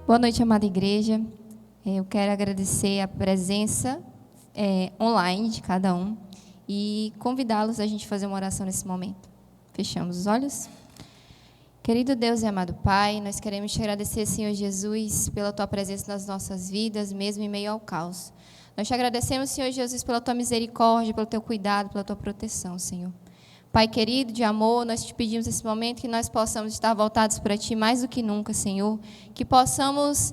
Boa noite, amada igreja. Eu quero agradecer a presença online de cada um e convidá-los a gente fazer uma oração nesse momento. Fechamos os olhos? Querido Deus e amado Pai, nós queremos te agradecer, Senhor Jesus, pela Tua presença nas nossas vidas, mesmo em meio ao caos. Nós te agradecemos, Senhor Jesus, pela Tua misericórdia, pelo Teu cuidado, pela Tua proteção, Senhor. Pai querido, de amor, nós te pedimos nesse momento que nós possamos estar voltados para Ti mais do que nunca, Senhor. Que possamos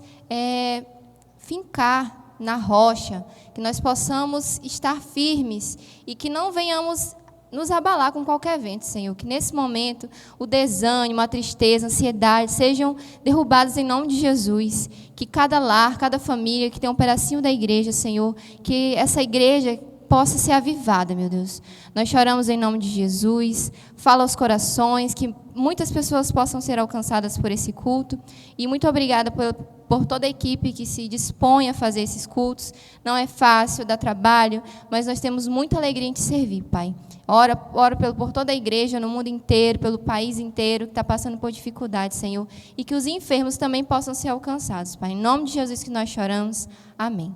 fincar na rocha, que nós possamos estar firmes e que não venhamos nos abalar com qualquer vento, Senhor. Que nesse momento o desânimo, a tristeza, a ansiedade sejam derrubados em nome de Jesus. Que cada lar, cada família que tem um pedacinho da igreja, Senhor, que essa igreja possa ser avivada, meu Deus. Nós choramos em nome de Jesus. Fala aos corações, que muitas pessoas possam ser alcançadas por esse culto. E muito obrigada por toda a equipe que se dispõe a fazer esses cultos. Não é fácil, dá trabalho, mas nós temos muita alegria em te servir, Pai. Oro por toda a igreja, no mundo inteiro, pelo país inteiro, que está passando por dificuldades, Senhor. E que os enfermos também possam ser alcançados, Pai. Em nome de Jesus que nós choramos. Amém.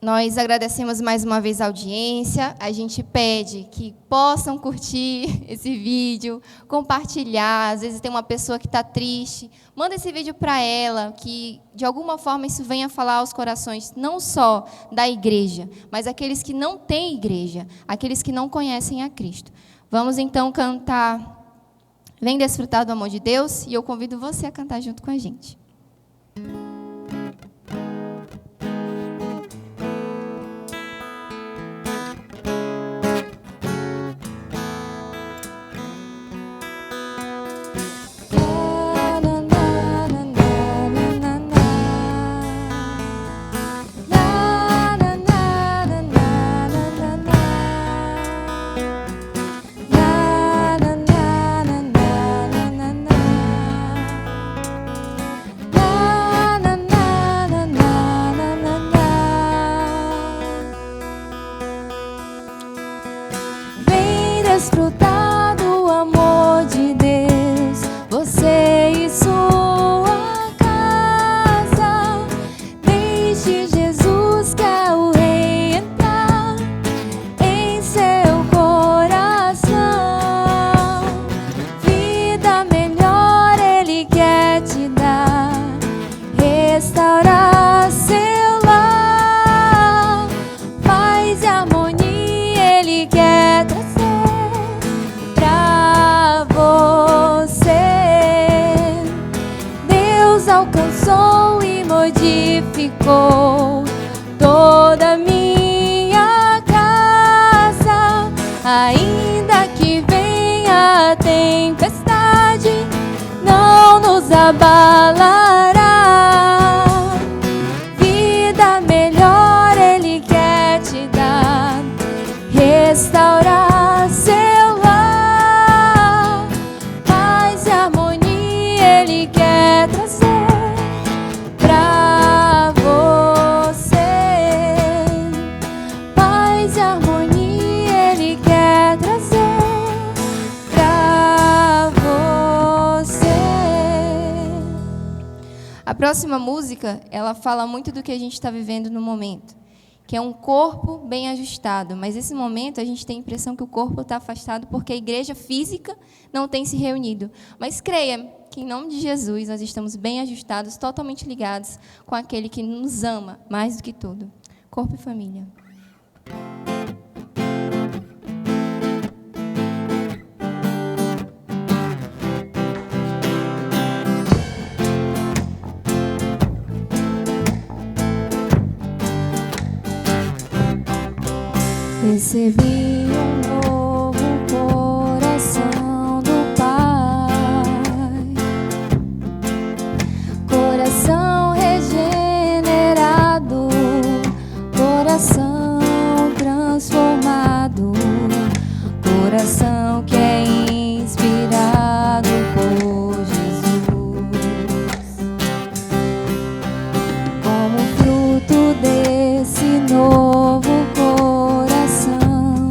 Nós agradecemos mais uma vez a audiência. A gente pede que possam curtir esse vídeo, compartilhar. Às vezes tem uma pessoa que está triste. Manda esse vídeo para ela, que de alguma forma isso venha falar aos corações, não só da igreja, mas aqueles que não têm igreja, aqueles que não conhecem a Cristo. Vamos então cantar Vem Desfrutar do Amor de Deus, e eu convido você a cantar junto com a gente. Desfrutar do amor de Deus, você e sua casa. Deixe Jesus, que é o Rei, entrar em seu coração. Vida melhor Ele quer te dar, restaurar seu lar. Paz e harmonia Ele quer trazer alcançou e modificou toda a minha casa. Ainda que venha a tempestade, não nos abalará. Vida melhor Ele quer te dar, restaurar seu lar. Paz e harmonia Ele quer trazer pra você. Paz e harmonia Ele quer trazer pra você. A próxima música, ela fala muito do que a gente está vivendo no momento, que é um corpo bem ajustado. Mas nesse momento a gente tem a impressão que o corpo está afastado porque a igreja física não tem se reunido. Mas creia que em nome de Jesus nós estamos bem ajustados, totalmente ligados com aquele que nos ama mais do que tudo. Corpo e família. Recebi um novo coração do Pai, coração regenerado, coração transformado, coração que é inspirado por Jesus. Como fruto desse novo coração,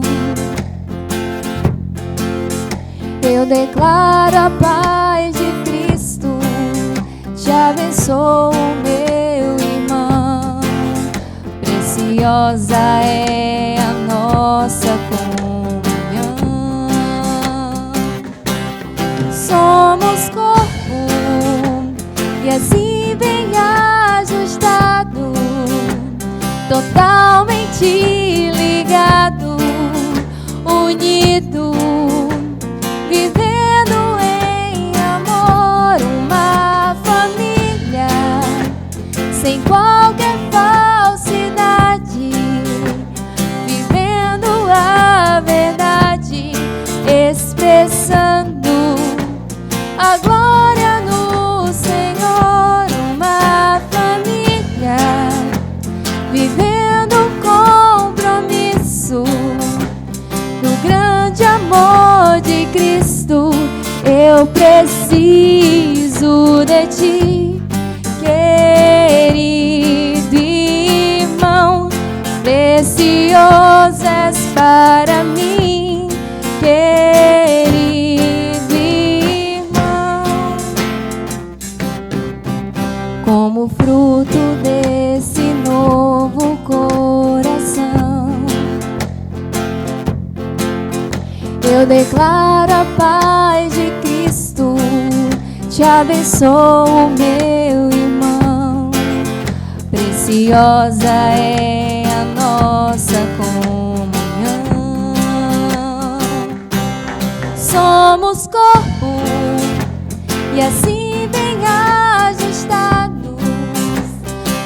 preciosa é a nossa comunhão. Somos corpo e assim bem ajustado, totalmente ligado, unido, vivendo em amor, uma família sem qualquer falsidade, vivendo a verdade, expressando a glória no Senhor, uma família vivendo o compromisso do grande amor de Cristo. Eu preciso de ti, querido irmão, precioso és para mim, querido irmão. Como fruto desse novo coração, eu declaro a paz de Cristo, te abençoo, meu irmão. Preciosa é a nossa comunhão. Somos corpo e assim bem ajustados,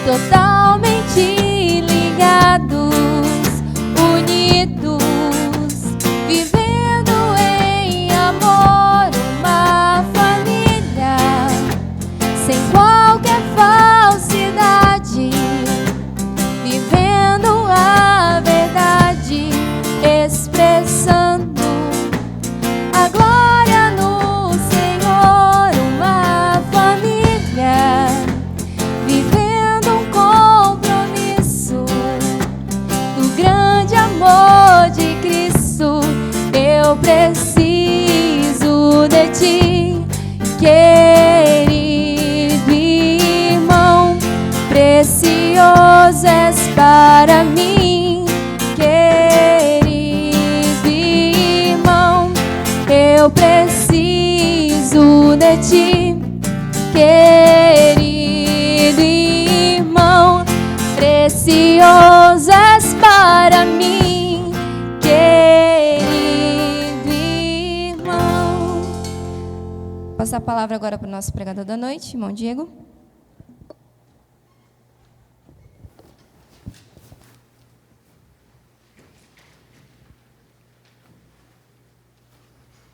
totalmente ligados, unidos, vivendo em amor, uma família sem qualquer falsidade, vivendo a verdade, expressando a glória no Senhor, uma família vivendo um compromisso do grande amor de Cristo. Eu preciso de ti, querido irmão, precioso és para mim, querido irmão. Eu preciso de ti, querido irmão, precioso és para mim, querido irmão. Passar a palavra agora para o nosso pregador da noite, irmão Diego.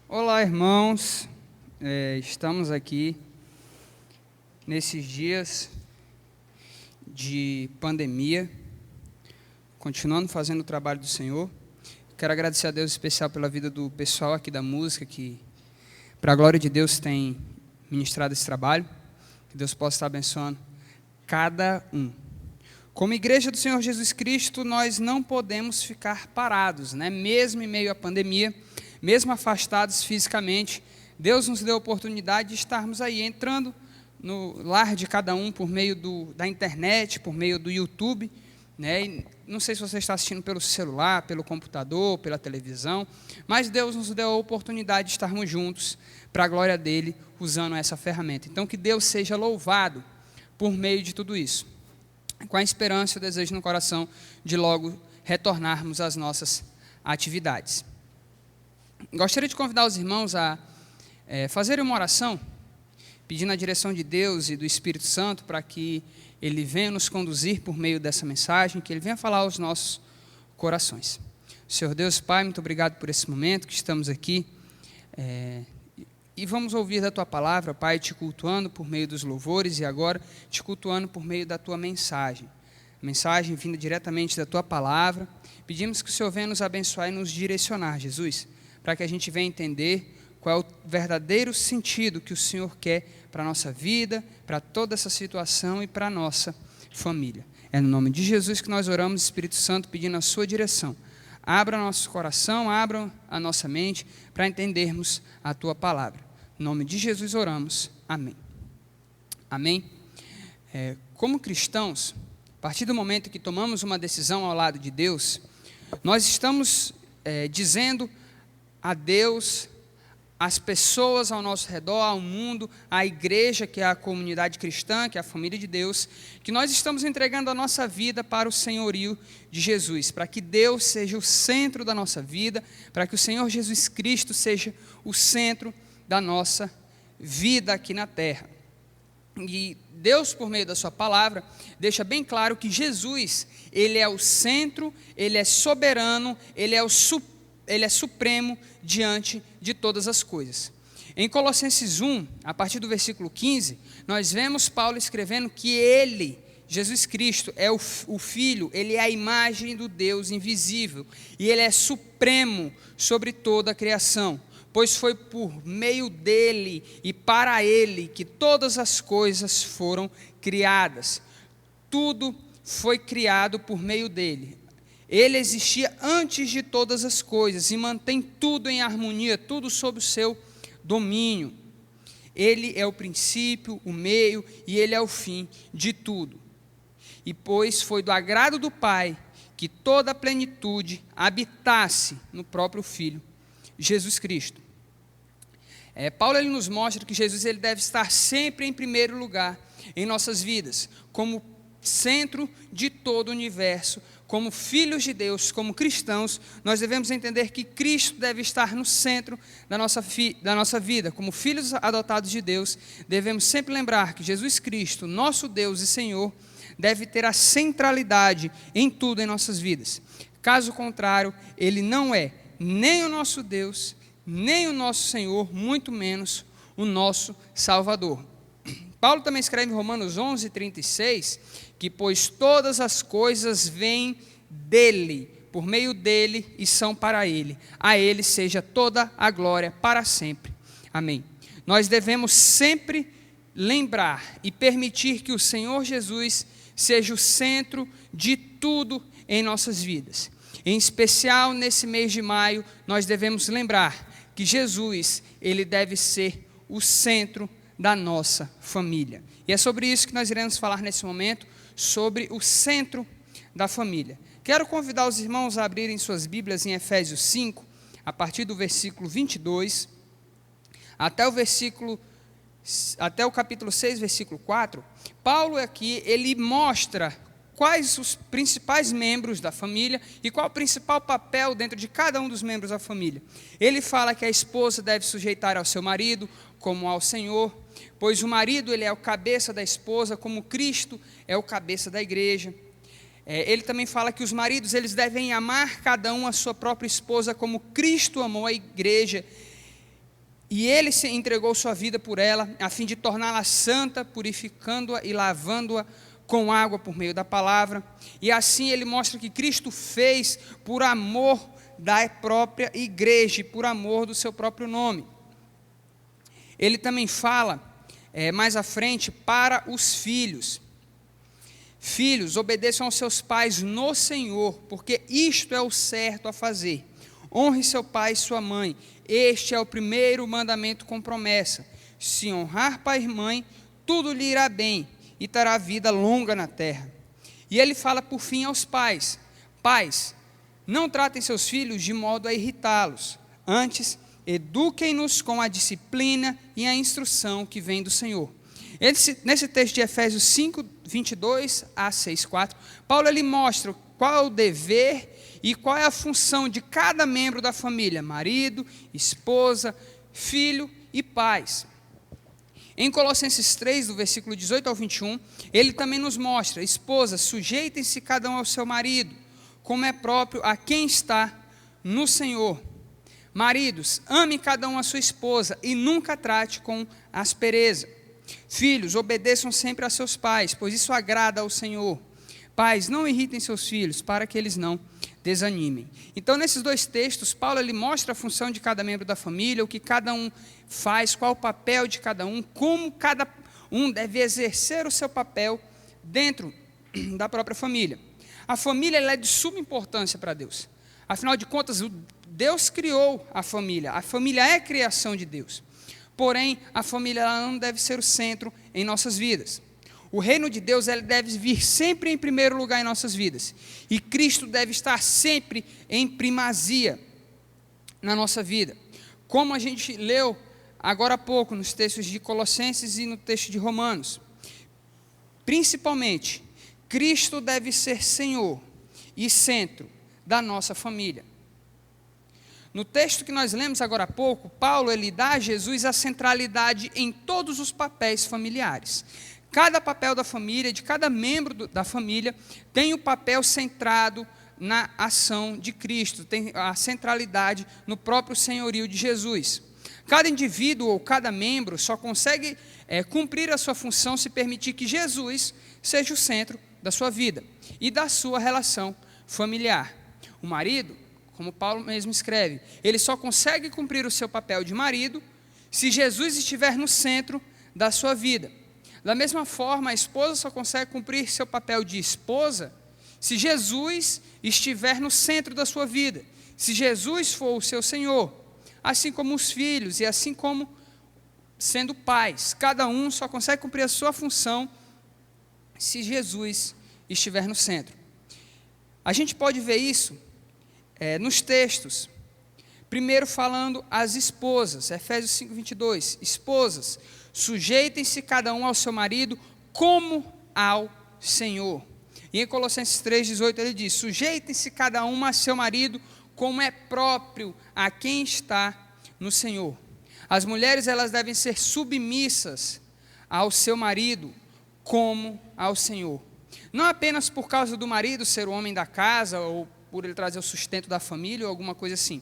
Olá, irmãos. Estamos aqui nesses dias de pandemia, continuando fazendo o trabalho do Senhor. Quero agradecer a Deus em especial pela vida do pessoal aqui da música, que, para a glória de Deus, tem ministrado esse trabalho. Que Deus possa estar abençoando cada um. Como igreja do Senhor Jesus Cristo, nós não podemos ficar parados, né? Mesmo em meio à pandemia, mesmo afastados fisicamente, Deus nos deu a oportunidade de estarmos aí, entrando no lar de cada um por meio da internet, por meio do YouTube, né? E não sei se você está assistindo pelo celular, pelo computador, pela televisão, mas Deus nos deu a oportunidade de estarmos juntos para a glória dele, usando essa ferramenta. Então, que Deus seja louvado por meio de tudo isso. Com a esperança e o desejo no coração de logo retornarmos às nossas atividades. Gostaria de convidar os irmãos a fazerem uma oração, pedindo a direção de Deus e do Espírito Santo para que Ele venha nos conduzir por meio dessa mensagem, que Ele venha falar aos nossos corações. Senhor Deus, Pai, muito obrigado por esse momento que estamos aqui e vamos ouvir da Tua palavra, Pai, te cultuando por meio dos louvores e agora te cultuando por meio da Tua mensagem. Mensagem vinda diretamente da Tua palavra. Pedimos que o Senhor venha nos abençoar e nos direcionar, Jesus, para que a gente venha entender qual é o verdadeiro sentido que o Senhor quer para a nossa vida, para toda essa situação e para a nossa família. É no nome de Jesus que nós oramos, Espírito Santo, pedindo a sua direção. Abra nosso coração, abra a nossa mente para entendermos a Tua palavra. Em nome de Jesus oramos. Amém. Amém. Como cristãos, partir do momento que tomamos uma decisão ao lado de Deus, nós estamos dizendo a Deus, às pessoas ao nosso redor, ao mundo, à igreja, que é a comunidade cristã, que é a família de Deus, que nós estamos entregando a nossa vida para o senhorio de Jesus, para que Deus seja o centro da nossa vida, para que o Senhor Jesus Cristo seja o centro da nossa vida aqui na terra. E Deus, por meio da sua palavra, deixa bem claro que Jesus, ele é o centro, ele é soberano, ele é supremo diante de todas as coisas. Em Colossenses 1, a partir do versículo 15, nós vemos Paulo escrevendo que ele, Jesus Cristo, é o Filho, ele é a imagem do Deus invisível, e ele é supremo sobre toda a criação, pois foi por meio dele e para ele que todas as coisas foram criadas. Tudo foi criado por meio dele. Ele existia antes de todas as coisas e mantém tudo em harmonia, tudo sob o seu domínio. Ele é o princípio, o meio e ele é o fim de tudo. E pois foi do agrado do Pai que toda a plenitude habitasse no próprio Filho, Jesus Cristo. Paulo ele nos mostra que Jesus ele deve estar sempre em primeiro lugar em nossas vidas, como centro de todo o universo. Como filhos de Deus, como cristãos, nós devemos entender que Cristo deve estar no centro da nossa vida. Como filhos adotados de Deus, devemos sempre lembrar que Jesus Cristo, nosso Deus e Senhor, deve ter a centralidade em tudo em nossas vidas. Caso contrário, Ele não é nem o nosso Deus, nem o nosso Senhor, muito menos o nosso Salvador. Paulo também escreve em Romanos 11:36, que pois todas as coisas vêm dele, por meio dele e são para ele. A ele seja toda a glória para sempre. Amém. Nós devemos sempre lembrar e permitir que o Senhor Jesus seja o centro de tudo em nossas vidas. Em especial nesse mês de maio, nós devemos lembrar que Jesus, ele deve ser o centro da nossa família. E é sobre isso que nós iremos falar nesse momento, sobre o centro da família. Quero convidar os irmãos a abrirem suas Bíblias em Efésios 5, a partir do versículo 22, até o capítulo 6, versículo 4. Paulo aqui, ele mostra quais os principais membros da família e qual o principal papel dentro de cada um dos membros da família. Ele fala que a esposa deve sujeitar ao seu marido como ao Senhor, pois o marido ele é o cabeça da esposa, como Cristo é o cabeça da igreja. Ele também fala que os maridos eles devem amar cada um a sua própria esposa, como Cristo amou a igreja, e ele se entregou sua vida por ela, a fim de torná-la santa, purificando-a e lavando-a com água por meio da palavra. E assim ele mostra que Cristo fez por amor da própria igreja, por amor do seu próprio nome. Ele também fala, mais à frente, para os filhos. Filhos, obedeçam aos seus pais no Senhor, porque isto é o certo a fazer. Honre seu pai e sua mãe. Este é o primeiro mandamento com promessa. Se honrar pai e mãe, tudo lhe irá bem e terá vida longa na terra. E ele fala por fim aos pais. Pais, não tratem seus filhos de modo a irritá-los. Antes, eduquem-nos com a disciplina e a instrução que vem do Senhor. Nesse texto de Efésios 5, 22 a 6, 4, Paulo ele mostra qual é o dever e qual é a função de cada membro da família, marido, esposa, filho e pais. Em Colossenses 3, do versículo 18 ao 21, ele também nos mostra: esposas, sujeitem-se cada um ao seu marido, como é próprio a quem está no Senhor. Maridos, ame cada um a sua esposa e nunca trate com aspereza. Filhos, obedeçam sempre a seus pais, pois isso agrada ao Senhor. Pais, não irritem seus filhos, para que eles não desanimem. Então, nesses dois textos, Paulo ele mostra a função de cada membro da família, o que cada um faz, qual o papel de cada um, como cada um deve exercer o seu papel dentro da própria família. A família ela é de suma importância para Deus. Afinal de contas, Deus criou a família é criação de Deus. Porém, a família ela não deve ser o centro em nossas vidas. O reino de Deus ele deve vir sempre em primeiro lugar em nossas vidas. E Cristo deve estar sempre em primazia na nossa vida. Como a gente leu agora há pouco nos textos de Colossenses e no texto de Romanos. Principalmente, Cristo deve ser Senhor e centro da nossa família. No texto que nós lemos agora há pouco, Paulo ele dá a Jesus a centralidade em todos os papéis familiares. Cada papel da família, de cada membro da família, tem o papel centrado na ação de Cristo, tem a centralidade no próprio senhorio de Jesus. Cada indivíduo ou cada membro só consegue cumprir a sua função se permitir que Jesus seja o centro da sua vida e da sua relação familiar. O marido, como Paulo mesmo escreve, ele só consegue cumprir o seu papel de marido se Jesus estiver no centro da sua vida. Da mesma forma, a esposa só consegue cumprir seu papel de esposa se Jesus estiver no centro da sua vida, se Jesus for o seu Senhor, assim como os filhos e assim como sendo pais. Cada um só consegue cumprir a sua função se Jesus estiver no centro. A gente pode ver isso nos textos. Primeiro falando às esposas, Efésios 5:22. Esposas, sujeitem-se cada um ao seu marido como ao Senhor. E em Colossenses 3:18 ele diz, sujeitem-se cada um a seu marido como é próprio a quem está no Senhor. As mulheres elas devem ser submissas ao seu marido como ao Senhor. Não apenas por causa do marido ser o homem da casa ou por ele trazer o sustento da família ou alguma coisa assim.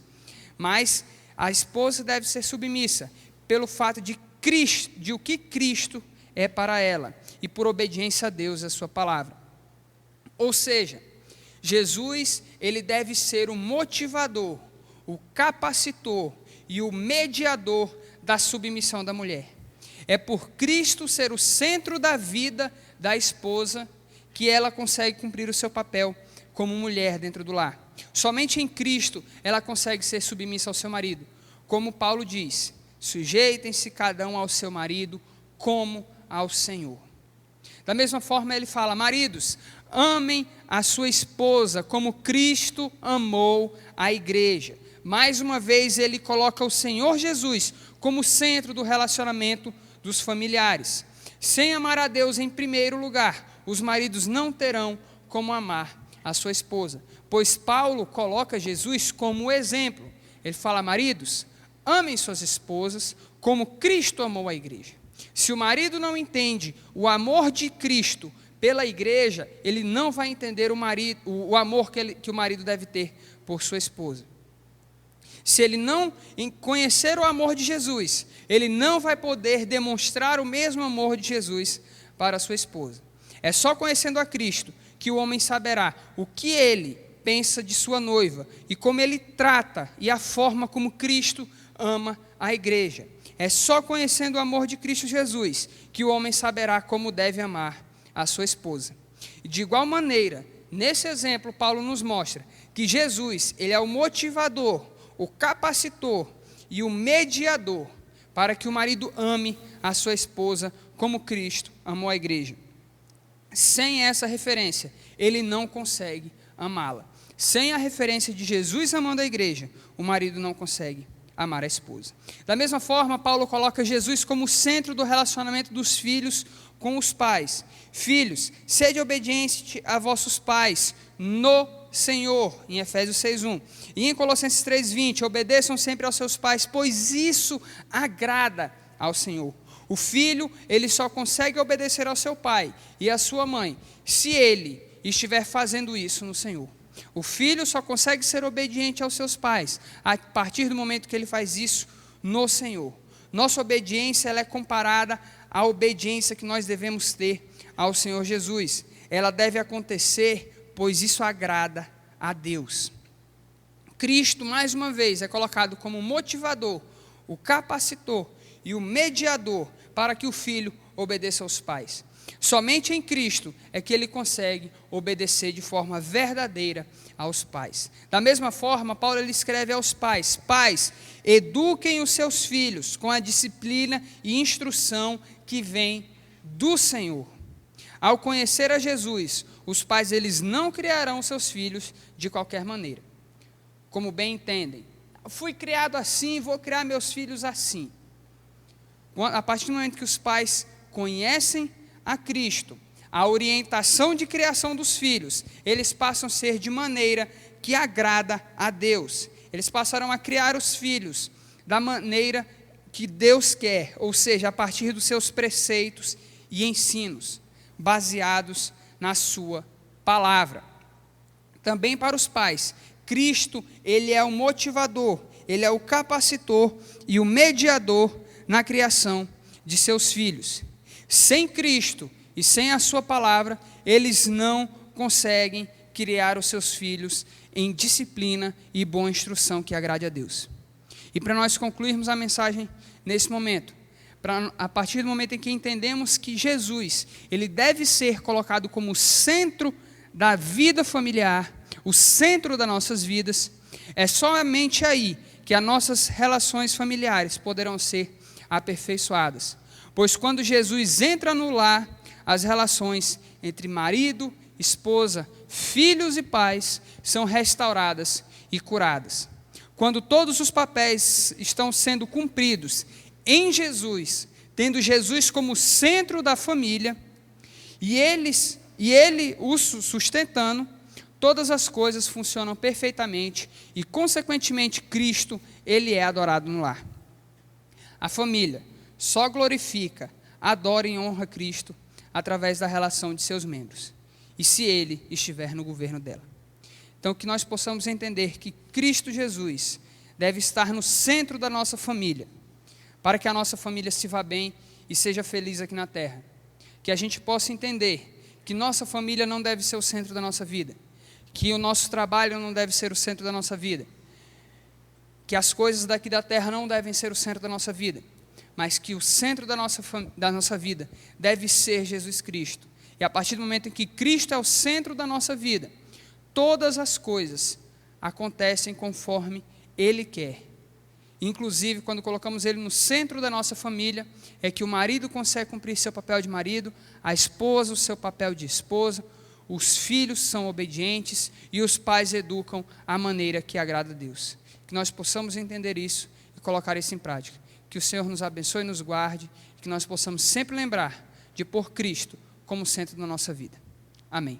Mas a esposa deve ser submissa pelo fato de o que Cristo é para ela e por obediência a Deus e a sua palavra. Ou seja, Jesus ele deve ser o motivador, o capacitor e o mediador da submissão da mulher. É por Cristo ser o centro da vida da esposa que ela consegue cumprir o seu papel como mulher dentro do lar. Somente em Cristo ela consegue ser submissa ao seu marido. Como Paulo diz, sujeitem-se cada um ao seu marido como ao Senhor. Da mesma forma ele fala, maridos, amem a sua esposa como Cristo amou a igreja. Mais uma vez ele coloca o Senhor Jesus como centro do relacionamento dos familiares. Sem amar a Deus em primeiro lugar, os maridos não terão como amar a sua esposa. Pois Paulo coloca Jesus como exemplo. Ele fala, maridos, amem suas esposas como Cristo amou a igreja. Se o marido não entende o amor de Cristo pela igreja, ele não vai entender o amor que o marido deve ter por sua esposa. Se ele não conhecer o amor de Jesus, ele não vai poder demonstrar o mesmo amor de Jesus para a sua esposa. É só conhecendo a Cristo que o homem saberá o que ele pensa de sua noiva e como ele trata e a forma como Cristo ama a igreja. É só conhecendo o amor de Cristo Jesus que o homem saberá como deve amar a sua esposa. E de igual maneira, nesse exemplo, Paulo nos mostra que Jesus, ele é o motivador, o capacitor e o mediador para que o marido ame a sua esposa como Cristo amou a igreja. Sem essa referência, ele não consegue amá-la. Sem a referência de Jesus amando a igreja, o marido não consegue amar a esposa. Da mesma forma, Paulo coloca Jesus como centro do relacionamento dos filhos com os pais. Filhos, sede obedientes a vossos pais no Senhor, em Efésios 6:1. E em Colossenses 3:20, obedeçam sempre aos seus pais, pois isso agrada ao Senhor. O filho, ele só consegue obedecer ao seu pai e à sua mãe, se ele estiver fazendo isso no Senhor. O filho só consegue ser obediente aos seus pais a partir do momento que ele faz isso no Senhor. Nossa obediência ela é comparada à obediência que nós devemos ter ao Senhor Jesus. Ela deve acontecer, pois isso agrada a Deus. Cristo, mais uma vez, é colocado como o motivador, o capacitor e o mediador para que o filho obedeça aos pais. Somente em Cristo é que ele consegue obedecer de forma verdadeira aos pais. Da mesma forma, Paulo ele escreve aos pais: pais, eduquem os seus filhos com a disciplina e instrução que vem do Senhor. Ao conhecer a Jesus, os pais eles não criarão seus filhos de qualquer maneira, como bem entendem. Eu fui criado assim, vou criar meus filhos assim. A partir do momento que os pais conhecem a Cristo, a orientação de criação dos filhos, eles passam a ser de maneira que agrada a Deus. Eles passarão a criar os filhos da maneira que Deus quer, ou seja, a partir dos seus preceitos e ensinos, baseados na sua palavra. Também para os pais, Cristo, ele é o motivador, ele é o capacitor e o mediador na criação de seus filhos. Sem Cristo e sem a sua palavra, eles não conseguem criar os seus filhos em disciplina e boa instrução que agrade a Deus. E para nós concluirmos a mensagem nesse momento, a partir do momento em que entendemos que Jesus, ele deve ser colocado como centro da vida familiar, o centro das nossas vidas, é somente aí que as nossas relações familiares poderão ser aperfeiçoadas. Pois quando Jesus entra no lar, as relações entre marido, esposa, filhos e pais são restauradas e curadas. Quando todos os papéis estão sendo cumpridos em Jesus, tendo Jesus como centro da família, e ele os sustentando, todas as coisas funcionam perfeitamente e, consequentemente, Cristo, ele é adorado no lar. A família só glorifica, adora e honra Cristo através da relação de seus membros, e se ele estiver no governo dela. Então, que nós possamos entender que Cristo Jesus deve estar no centro da nossa família, para que a nossa família se vá bem e seja feliz aqui na terra. Que a gente possa entender que nossa família não deve ser o centro da nossa vida, que o nosso trabalho não deve ser o centro da nossa vida, que as coisas daqui da terra não devem ser o centro da nossa vida, mas que o centro da nossa vida deve ser Jesus Cristo. E a partir do momento em que Cristo é o centro da nossa vida, todas as coisas acontecem conforme Ele quer. Inclusive, quando colocamos Ele no centro da nossa família, é que o marido consegue cumprir seu papel de marido, a esposa o seu papel de esposa, os filhos são obedientes e os pais educam a maneira que agrada a Deus. Que nós possamos entender isso e colocar isso em prática. Que o Senhor nos abençoe e nos guarde, que nós possamos sempre lembrar de pôr Cristo como centro da nossa vida. Amém.